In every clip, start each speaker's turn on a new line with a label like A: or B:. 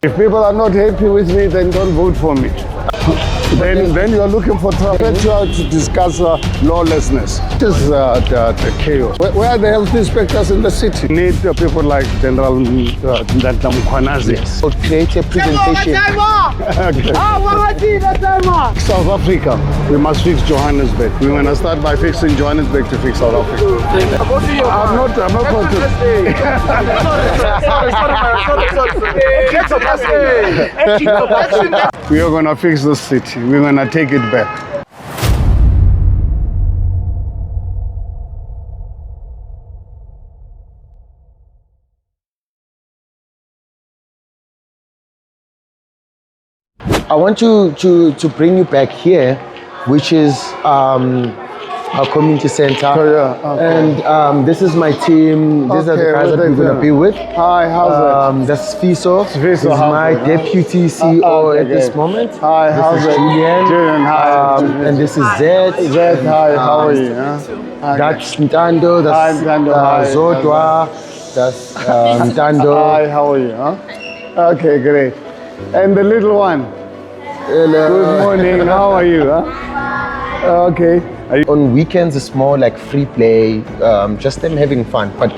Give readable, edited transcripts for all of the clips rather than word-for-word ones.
A: If people are not happy with me, then don't vote for me. Then you're looking for trouble. Let's try to discuss lawlessness. This is the chaos. Where are the health inspectors in the city? We need people like General Nje.
B: Yes. So create a presentation.
A: Okay. South Africa, we must fix Johannesburg. We're going to start by fixing Johannesburg to fix South Africa. I'm not going to. We are going to fix the city. We're going to take it back.
B: I want to bring you back here, which is our community center.
A: Oh, yeah. Okay.
B: And this is my team. These are the guys that we're going to be with.
A: Hi, how's it?
B: That's Fiso.
A: Fiso,
B: He's my deputy CEO at this moment.
A: Hi, how's it?
B: Julian,
A: hi.
B: And this is Zed.
A: Zed, hi, how are you?
B: That's Ntando. That's Zodwa. That's Ntando.
A: Hi, how are you? Okay, great. And the little one?
B: Hello.
A: Good morning, how are you? Okay.
B: On weekends, it's more like free play, just them having fun. But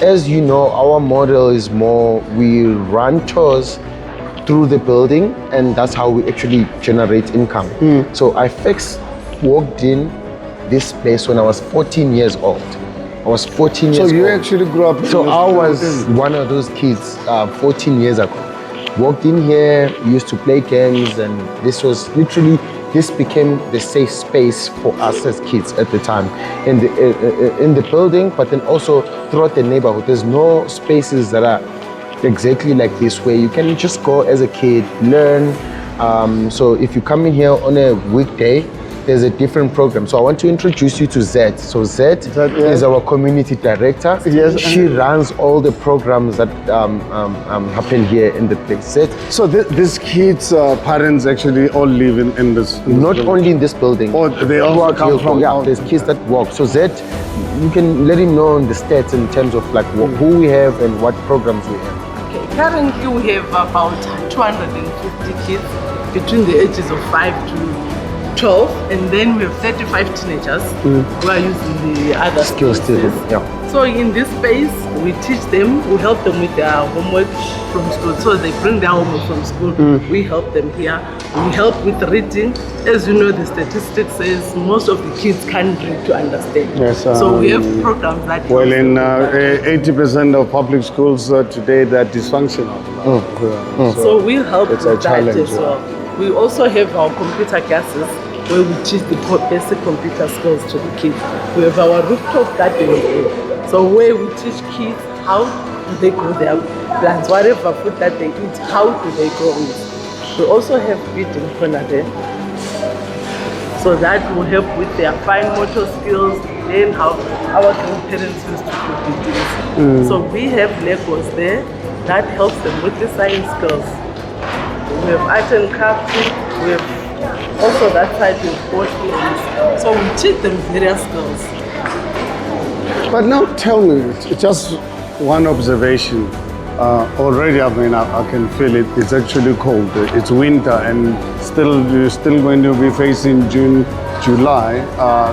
B: as you know, our model is more, we run tours through the building, and that's how we actually generate income. So I first walked in this place when I was 14 years old. I was 14 years old.
A: So you actually grew up in
B: So I was one of those kids 14 years ago. Walked in here, used to play games, and this became the safe space for us as kids at the time in the building, but then also throughout the neighborhood. There's no spaces that are exactly like this where you can just go as a kid, learn. So if you come in here on a weekday, there's a different program. So I want to introduce you to Zed. So Zed is our community director.
A: Yes.
B: She runs all the programs that happen here in the place. Zed.
A: So these kids' parents actually all live in this?
B: Not only in this building.
A: Oh, they all come from?
B: Yeah, there's kids that walk. So Zed, you can let him know the stats in terms of like who we have and what programs we have.
C: Okay, currently we have about 250 kids between the ages of 5 to 12, and then we have 35 teenagers who are using the other
B: skills. Yeah.
C: So in this space, we teach them, we help them with their homework from school. So they bring their homework from school, we help them here. We help with reading. As you know, the statistics says most of the kids can't read to understand.
A: Yes,
C: so we have programs that
A: well, in 80% of public schools today, they're dysfunctional.
C: So we help
A: with
C: that as well. We also have our computer classes where we teach the basic computer skills to the kids. We have our rooftop gardening. So where we teach kids how do they grow their plants, whatever food that they eat, how do they grow it. We also have feeding corner there. So that will help with their fine motor skills and how our grandparents used to do things. So we have Legos there that helps them with the science skills. We have art and crafting, we have also that side with board games. So we teach them various skills.
A: But now tell me, just one observation. Already, I mean, I can feel it. It's actually cold. It's winter, and you're still going to be facing June, July.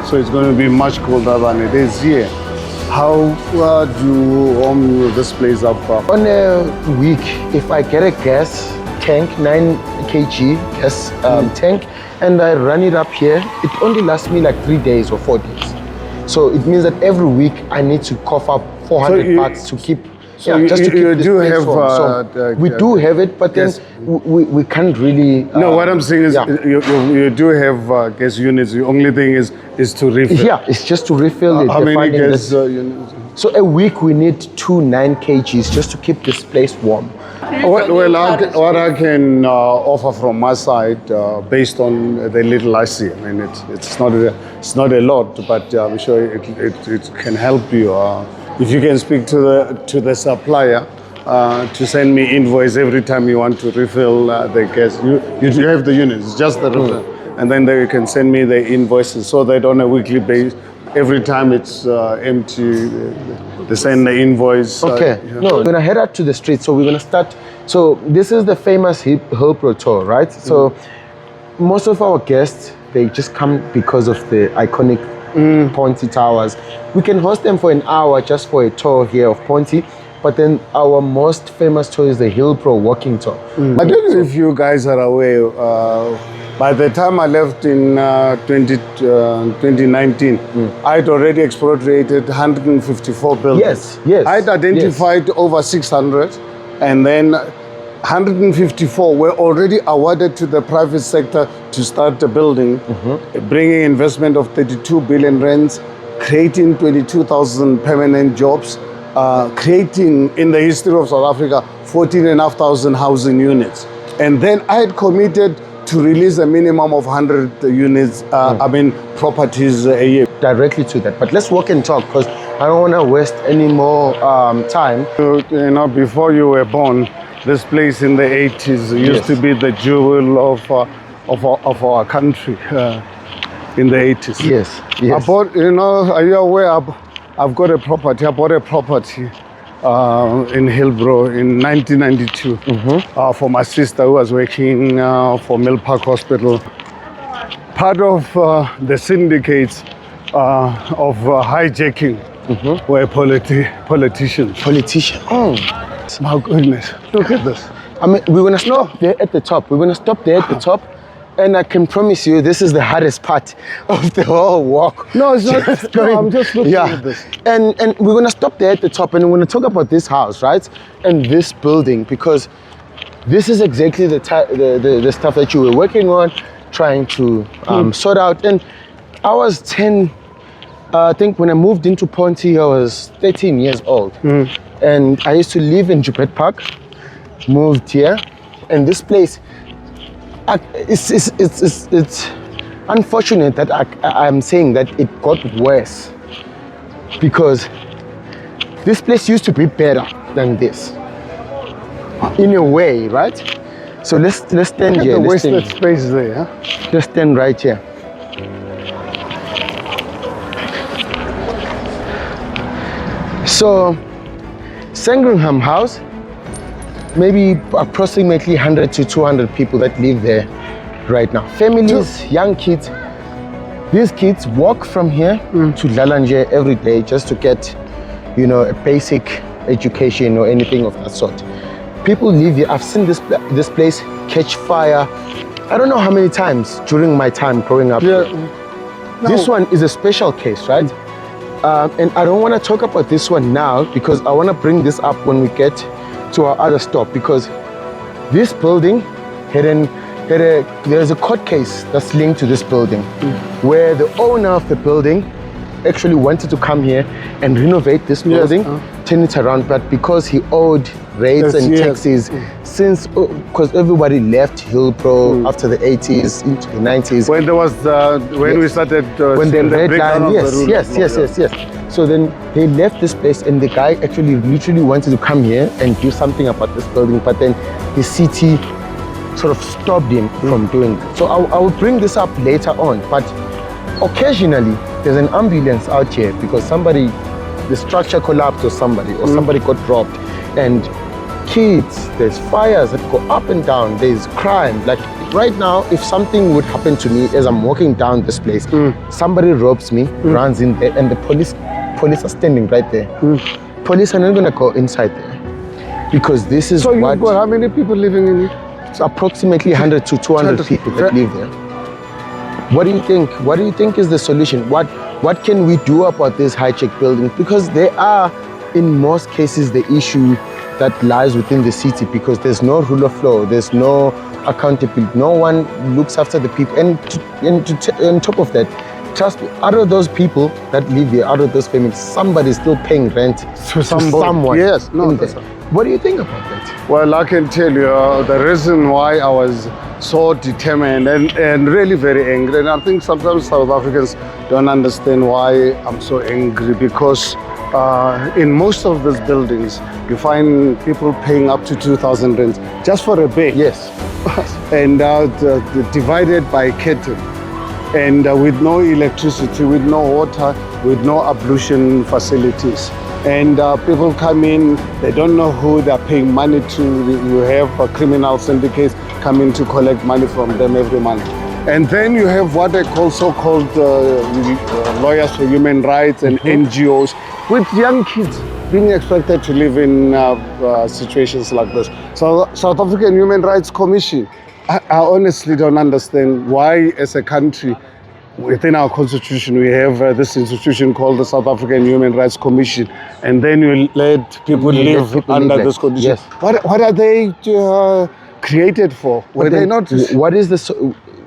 A: So it's going to be much colder than it is here. How do you warm this place up?
B: On a week, if I get a gas tank, 9 kg gas tank, and I run it up here, it only lasts me like 3 days or 4 days. So it means that every week I need to cough up 400 bucks to keep.
A: So
B: just to keep
A: you
B: this
A: do
B: place
A: have
B: warm. So we do have it, but then we can't really.
A: No, what I'm saying is you do have gas units. The only thing is to refill.
B: Yeah, it's just to refill it.
A: How many gas units?
B: So a week we need 2 9 kgs just to keep this place warm.
A: Well, what I can offer from my side, based on the little I see, I mean, it's not a lot, but I'm sure it can help you. If you can speak to the supplier to send me invoice every time you want to refill the gas. You have the units, it's just the refill, and then they can send me the invoices so that on a weekly basis every time it's empty, they send the invoice.
B: Okay, no, we're gonna head out to the street. So we're gonna start. So this is the famous Hillbrow tour, right? So most of our guests, they just come because of the iconic Ponty Towers. We can host them for an hour just for a tour here of Ponty. But then our most famous tour is the Hillbrow walking tour.
A: I don't know if you guys are aware, by the time I left in 2019, I'd already expropriated 154 buildings.
B: Yes.
A: I'd identified over 600, and then 154 were already awarded to the private sector to start the building, bringing investment of 32 billion rands, creating 22,000 permanent jobs, creating in the history of South Africa 14,500 housing units. And then I had committed to release a minimum of 100 units, properties a year.
B: Directly to that. But let's walk and talk because I don't want to waste any more time.
A: You know, before you were born, this place in the 80s used to be the jewel of our country in the 80s.
B: Yes.
A: I bought, you know, are you aware? I've got a property. I bought a property in Hillbrow in 1992 for my sister who was working for Mill Park Hospital. Part of the syndicates of hijacking were politicians.
B: Politician. Oh,
A: my goodness! Look at this.
B: I mean, we're gonna stop there at the top. We're gonna stop there at the top. And I can promise you, this is the hardest part of the whole walk.
A: No, it's not. No, I'm just looking at this.
B: And we're gonna stop there at the top, and we're gonna talk about this house, right? And this building, because this is exactly the stuff that you were working on, trying to sort out. And I was 10. I think when I moved into Ponty, I was 13 years old, and I used to live in Joburg Park. Moved here, and this place. It's unfortunate that I'm saying that it got worse because this place used to be better than this in a way, right? So let's stand here.
A: The wasted space there. Huh?
B: Let's stand right here. So Sandringham House. Maybe approximately 100 to 200 people that live there right now. Families, young kids. These kids walk from here to Dlala Nje every day just to get, you know, a basic education or anything of that sort. People live here. I've seen this place catch fire. I don't know how many times during my time growing up.
A: Yeah.
B: This one is a special case, right? And I don't want to talk about this one now because I want to bring this up when we get to our other stop, because this building there's a court case that's linked to this building where the owner of the building actually wanted to come here and renovate this building, turn it around, but because he owed rates and taxes since, because everybody left Hillbrow after the 80s into the 90s.
A: When there was when we started
B: when the red line,
A: yes.
B: So then they left this place, and the guy actually literally wanted to come here and do something about this building, but then the city sort of stopped him from doing that. So I will bring this up later on, but occasionally there's an ambulance out here because the structure collapsed or somebody got robbed, and kids, there's fires that go up and down, there's crime. Like right now, if something would happen to me as I'm walking down this place, somebody robs me, runs in there, and the police are standing right there. Police are not gonna go inside there because this is
A: so you've got how many people living in here?
B: It's approximately 100 to 200 people that live there. What do you think? What do you think is the solution? What can we do about this hijack building? Because they are, in most cases, the issue that lies within the city, because there's no rule of law, there's no accountability, no one looks after the people. And on top of that, trust me, out of those people that live here, out of those families, somebody's still paying rent to someone.
A: Yes, no.
B: What do you think about that?
A: Well, I can tell you the reason why I was so determined and really very angry, and I think sometimes South Africans don't understand why I'm so angry, because in most of these buildings, you find people paying up to 2,000 rand just for a bed.
B: Yes.
A: And divided by curtain, and with no electricity, with no water, with no ablution facilities. And people come in, they don't know who they're paying money to. You have criminal syndicates coming to collect money from them every month. And then you have what they call so-called lawyers for human rights and NGOs with young kids being expected to live in situations like this. So South African Human Rights Commission, I honestly don't understand why as a country within our constitution we have this institution called the South African Human Rights Commission, and then you let people live under this condition.
B: Yes.
A: What are they created for? Were they not?
B: What is this?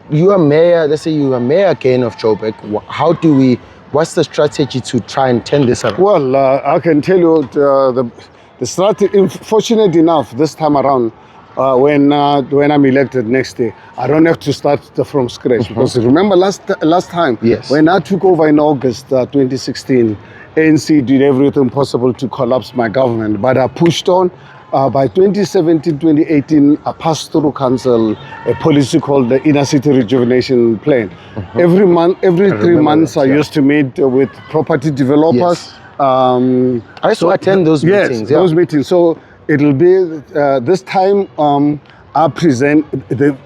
B: You are mayor, let's say you are mayor again of Joburg. What's the strategy to try and turn this around?
A: Well, I can tell you the strategy, fortunate enough this time around, when I'm elected next year, I don't have to start from scratch. Because remember last time,
B: yes,
A: when I took over in August 2016, ANC did everything possible to collapse my government, but I pushed on. By 2017, 2018, I passed through council a policy called the Inner City Rejuvenation Plan. Every month, every 3 months, I used to meet with property developers.
B: Yes. I used to attend those meetings.
A: Yes, those meetings. So it'll be this time. I present.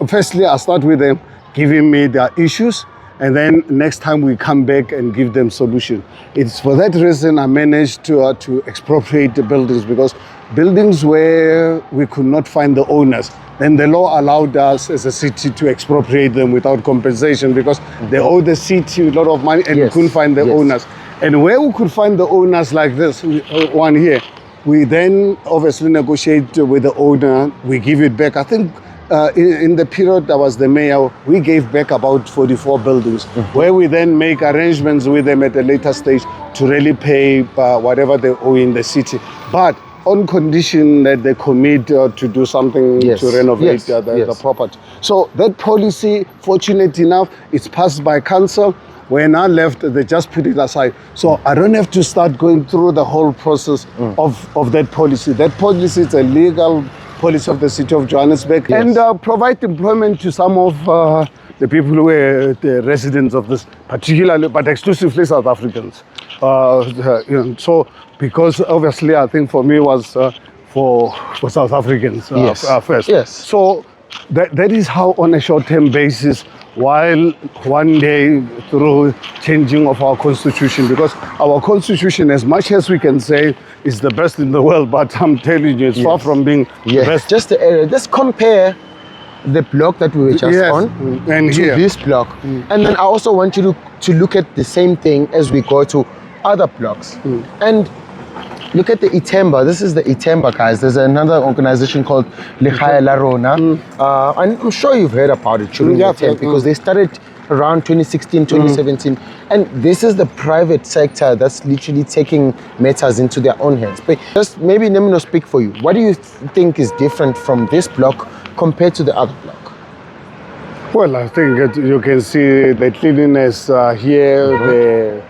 A: Firstly, I start with them giving me their issues, and then next time we come back and give them solution. It's for that reason I managed to expropriate the buildings, because buildings where we could not find the owners, then the law allowed us as a city to expropriate them without compensation, because they owe the city a lot of money and we couldn't find the owners. And where we could find the owners like this one here, we then obviously negotiate with the owner, we give it back. I think in the period I was the mayor, we gave back about 44 buildings, where we then make arrangements with them at a later stage to really pay whatever they owe in the city. But on condition that they commit to do something to renovate the property. So that policy, fortunate enough, it's passed by council. When I left, they just put it aside. So I don't have to start going through the whole process of that policy. That policy is a legal policy of the city of Johannesburg, and provide employment to some of the people who were the residents of this, particularly, but exclusively South Africans. So because obviously I think for me was for South Africans first.
B: Yes.
A: So that is how on a short-term basis, while one day through changing of our constitution, because our constitution, as much as we can say, is the best in the world, but I'm telling you, it's far from being the best.
B: Just the area. Let's compare the block that we were just on
A: and
B: to this block. And then I also want you to look at the same thing as we go to other blocks. And look at the Itemba. This is the Itemba, guys. There's another organization called Lekhaya La Rona. And I'm sure you've heard about it during the time, because they started around 2016, 2017. And this is the private sector that's literally taking matters into their own hands. But just maybe let me not speak for you. What do you think is different from this block compared to the other block?
A: Well, I think you can see the cleanliness here, the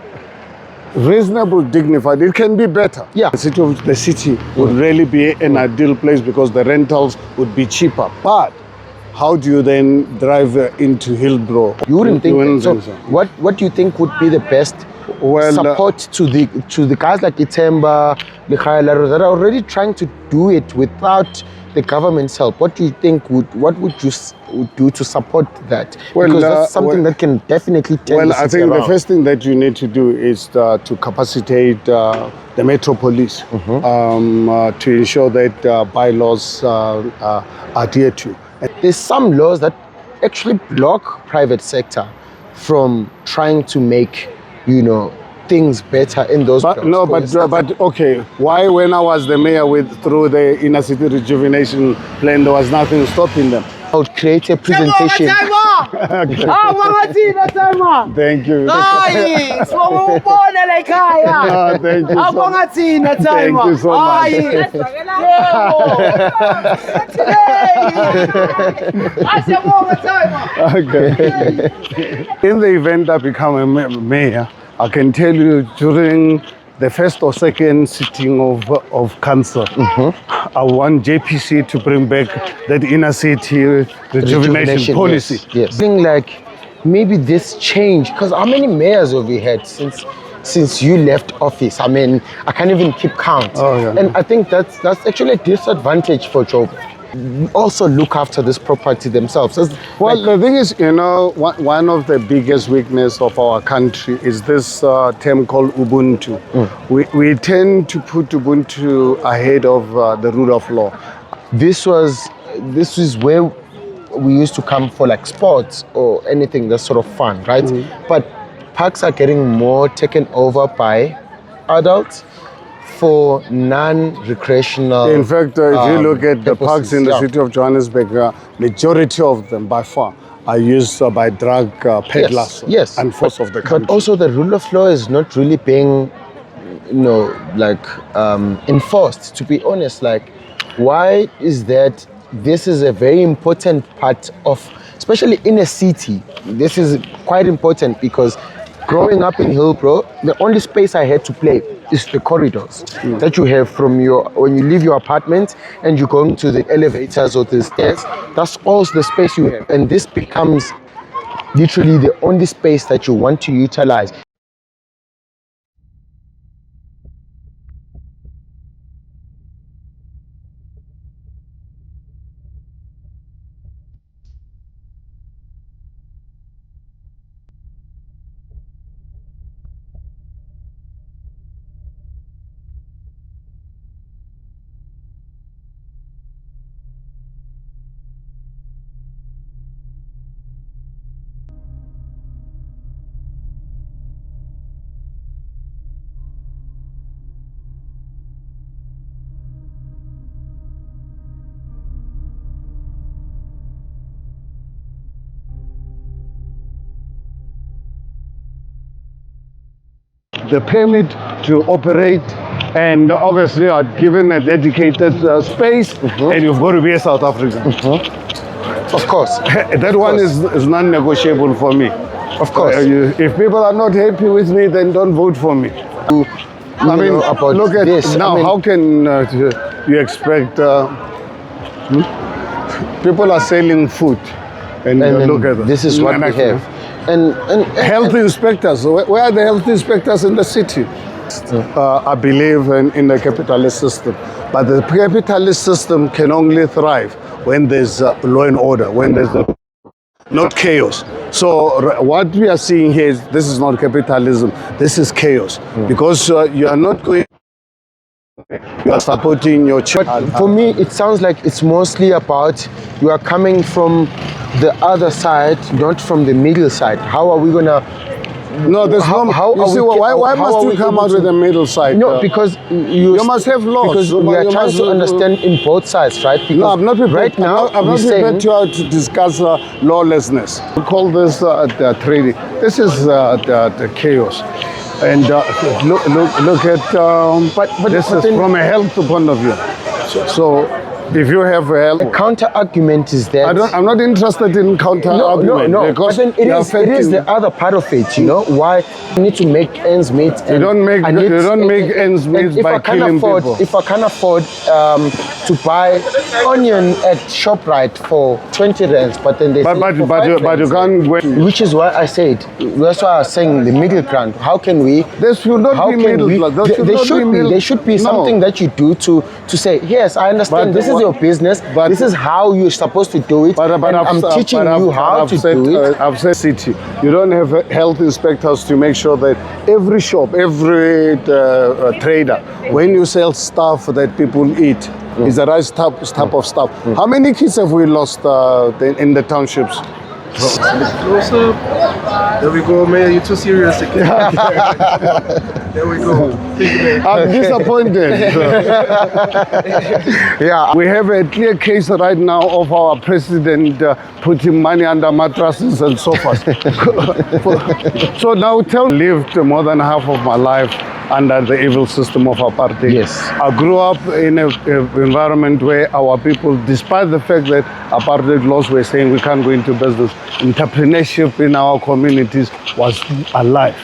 A: reasonable, dignified. It can be better. Yeah. The city would really be an ideal place, because the rentals would be cheaper. But how do you then drive into Hillbrow?
B: You wouldn't think so. What do you think would be the best support to the guys like Itemba, Lekhaya La Rona, that are already trying to do it without the government's help? What do you think would you do to support that? Because that's something that can definitely turn the city
A: I think
B: around.
A: the first thing that you need to do is to capacitate the Metro Police to ensure that bylaws are adhered to.
B: There's some laws that actually block private sector from trying to make, things better in those blocks.
A: No, but okay. Why, when I was the mayor through the Inner City Rejuvenation Plan, there was nothing stopping them?
B: I would create a presentation.
A: Thank you. Thank you so much. Okay. In the event I become a mayor, I can tell you during the first or second sitting of council, I want JPC to bring back that inner city rejuvenation policy.
B: Yes. Thing like maybe this change, because how many mayors have we had since since you left office. I mean, I can't even keep count.
A: Oh, yeah.
B: And I think that's actually a disadvantage for Joburg. Also look after this property themselves.
A: Well, the thing is, you know, one of the biggest weakness of our country is this term called Ubuntu. We tend to put Ubuntu ahead of the rule of law.
B: This is where we used to come for like sports or anything that's sort of fun, right? But parks are getting more taken over by adults for non-recreational.
A: In fact, if you look at the parks in the
B: yeah.
A: city of Johannesburg, majority of them by far are used by drug peddlers
B: yes.
A: and force of the country.
B: But also the rule of law is not really being, like enforced, to be honest. Like, why is that? This is a very important part of, especially in a city, this is quite important because growing up in Hillbrow, the only space I had to play is the corridors that you have from when you leave your apartment and you're going to the elevators or the stairs. That's all the space you have. And this becomes literally the only space that you want to utilize.
A: The permit to operate, and obviously you are given a dedicated space, and you've got to be a South African.
B: Of course.
A: That one is non-negotiable for me.
B: Of course.
A: If people are not happy with me, then don't vote for me. I mean,
B: about
A: look at
B: this.
A: now.
B: I mean,
A: how can you expect? People are selling food, and look at
B: this is what we have. And
A: health inspectors. Where are the health inspectors in the city? I believe in the capitalist system, but the capitalist system can only thrive when there's law and order, when there's not chaos. So what we are seeing here is this is not capitalism. This is chaos because you are not going. You are supporting your child.
B: For me, it sounds like it's mostly about you are coming from the other side, not from the middle side. How are we gonna?
A: No, there's why must you come out with the middle side?
B: No, because you
A: must have laws.
B: Because we are trying to understand in both sides, right? Because
A: no, I'm not prepared.
B: Right now,
A: I'm not prepared to discuss lawlessness. We call this the trading. This is the chaos. And look at, but this is from a health point of view. So if you have a health,
B: counter argument is that
A: I'm not interested in counter argument.
B: No.
A: Because
B: but then it is the other part of it. You know why you need to make ends meet.
A: You don't make ends meet by killing people.
B: If I can afford to buy onion at ShopRite for 20 rands, but then they
A: but you can't wait.
B: Which is why I said that's why I was saying the middle ground. How can we?
A: There should not be middle class.
B: There should be something that you do to say yes. I understand this is your business. This is how you're supposed to do it.
A: But
B: I'm teaching you how to do it.
A: I've said city. You don't have health inspectors to make sure that every shop, every trader, when you sell stuff that people eat, is the right type of stuff. How many kids have we lost in the townships?
D: Closer. There we go, Mayor. You're too serious again. There we go.
A: I'm disappointed.
B: Yeah.
A: We have a clear case right now of our president putting money under mattresses and sofas. So now lived more than half of my life under the evil system of apartheid.
B: Yes.
A: I grew up in an environment where our people, despite the fact that apartheid laws were saying we can't go into business, entrepreneurship in our communities was alive.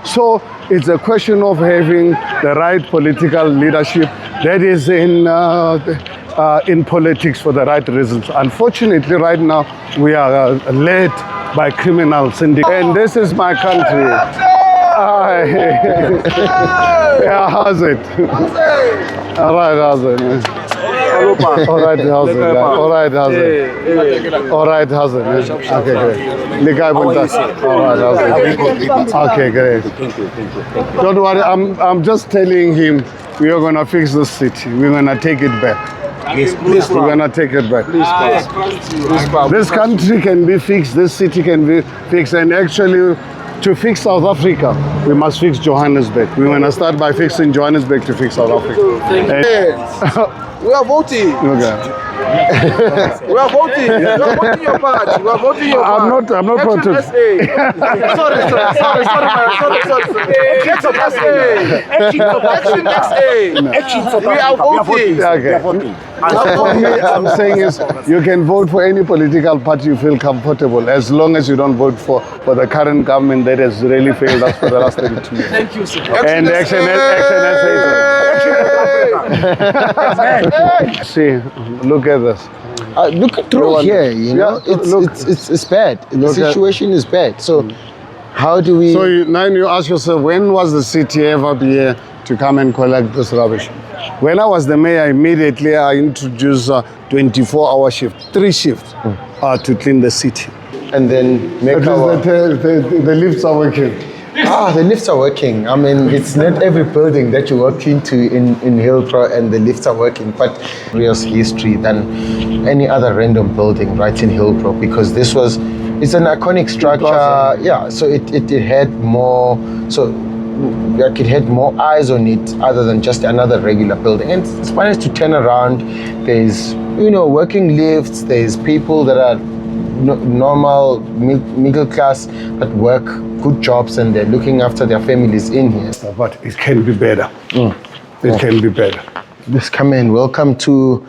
A: So it's a question of having the right political leadership that is in politics for the right reasons. Unfortunately, right now, we are led by criminal syndicates. And this is my country. Yeah, how's it? All right, how's it? Man? All right, how's it? All right, how's it? All right, how's it? Man? Okay, great. All right, how's it? Okay, great. Don't worry, I'm just telling him we are gonna fix the city. We're gonna take it back.
D: Please,
A: We're gonna take it back.
D: please,
A: This country can be fixed. This city can be fixed, and actually, to fix South Africa, we must fix Johannesburg. We're gonna start by fixing Johannesburg to fix South Africa.
D: We are voting.
A: Okay.
D: We are voting. We are voting your party. We are voting your party.
A: I'm not protesting.
D: sorry. ActionSA. We are voting.
A: Okay. For me, I'm saying is you can vote for any political party you feel comfortable, as long as you don't vote for the current government that has really failed us for the last 32 years.
C: Thank you, sir.
A: And ActionSA. See, look at this.
B: Look through here, you know, it's bad. The situation is bad. So how do we...
A: So now you ask yourself, when was the city ever be here to come and collect this rubbish? When I was the mayor, immediately I introduced 24-hour shift, 3 shifts to clean the city.
B: And then make
A: the lifts are working.
B: The lifts are working. I mean, it's not every building that you walk into in Hillbrow and the lifts are working, but real history than any other random building right in Hillbrow, because it's an iconic structure. Yeah, so it had more, like it had more eyes on it other than just another regular building. And it's managed to turn around. There's, working lifts, there's people that are normal middle class that work good jobs and they're looking after their families in here.
A: But it can be better. It can be better.
B: Let's come in. Welcome to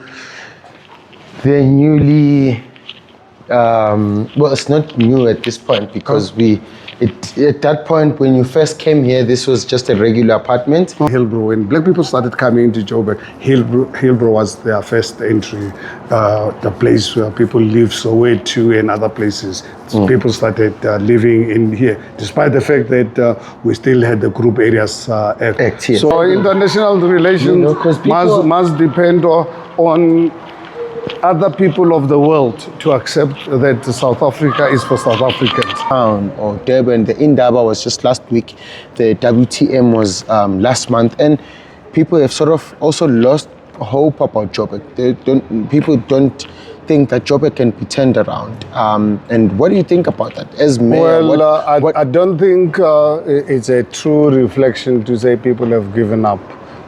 B: the newly, well, it's not new at this point because at that point when you first came here, this was just a regular apartment.
A: Hillbrow, when black people started coming into Joburg, Hillbrow was their first entry, the place where people live, Soweto and other places. People started living in here, despite the fact that we still had the Group Areas Act here. So international relations must depend on other people of the world to accept that South Africa is for South Africans.
B: Or Durban, the Indaba was just last week, the WTM was last month, and people have sort of also lost hope about Joburg. People don't think that Joburg can be turned around. And what do you think about that as mayor?
A: Well, I don't think it's a true reflection to say people have given up.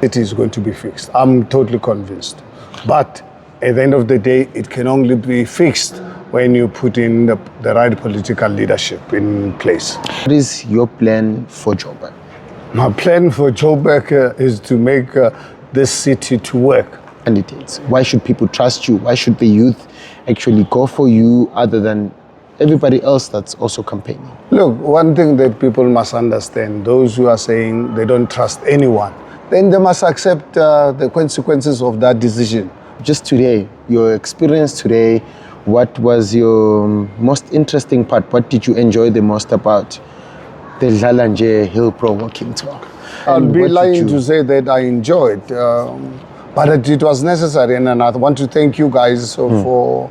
A: It is going to be fixed. I'm totally convinced. But at the end of the day, it can only be fixed when you put in the right political leadership in place.
B: What is your plan for Joburg?
A: My plan for Joburg is to make this city to work.
B: Candidates. Why should people trust you? Why should the youth actually go for you other than everybody else that's also campaigning?
A: Look, one thing that people must understand, those who are saying they don't trust anyone, then they must accept the consequences of that decision.
B: Just today, your experience today, what was your most interesting part? What did you enjoy the most about the Dlala Nje Hillbrow walking tour?
A: I'll be lying to say that I enjoyed, but it was necessary, and I want to thank you guys for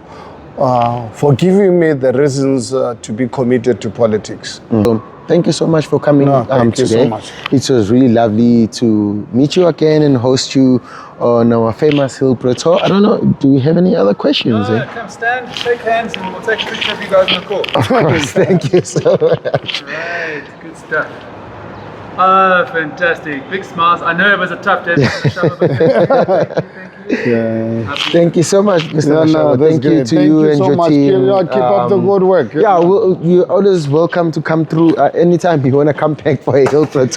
A: giving me the reasons to be committed to politics.
B: Thank you so much for coming
A: thank
B: today.
A: you so much.
B: It was really lovely to meet you again and host you on our famous Hillbrow tour. I don't know, do we have any other questions?
E: Come stand, shake hands, and we'll take a picture of you guys on the court.
B: Of course, thank you so much.
E: Right, good stuff. Oh, fantastic. Big smiles. I know it was a tough day.
B: Thank you so much, Mr. Mashaba. Thank you to you and your team.
A: Keep up the good work.
B: Yeah, you're always welcome to come through anytime you want to come back for a Hillbrow tour.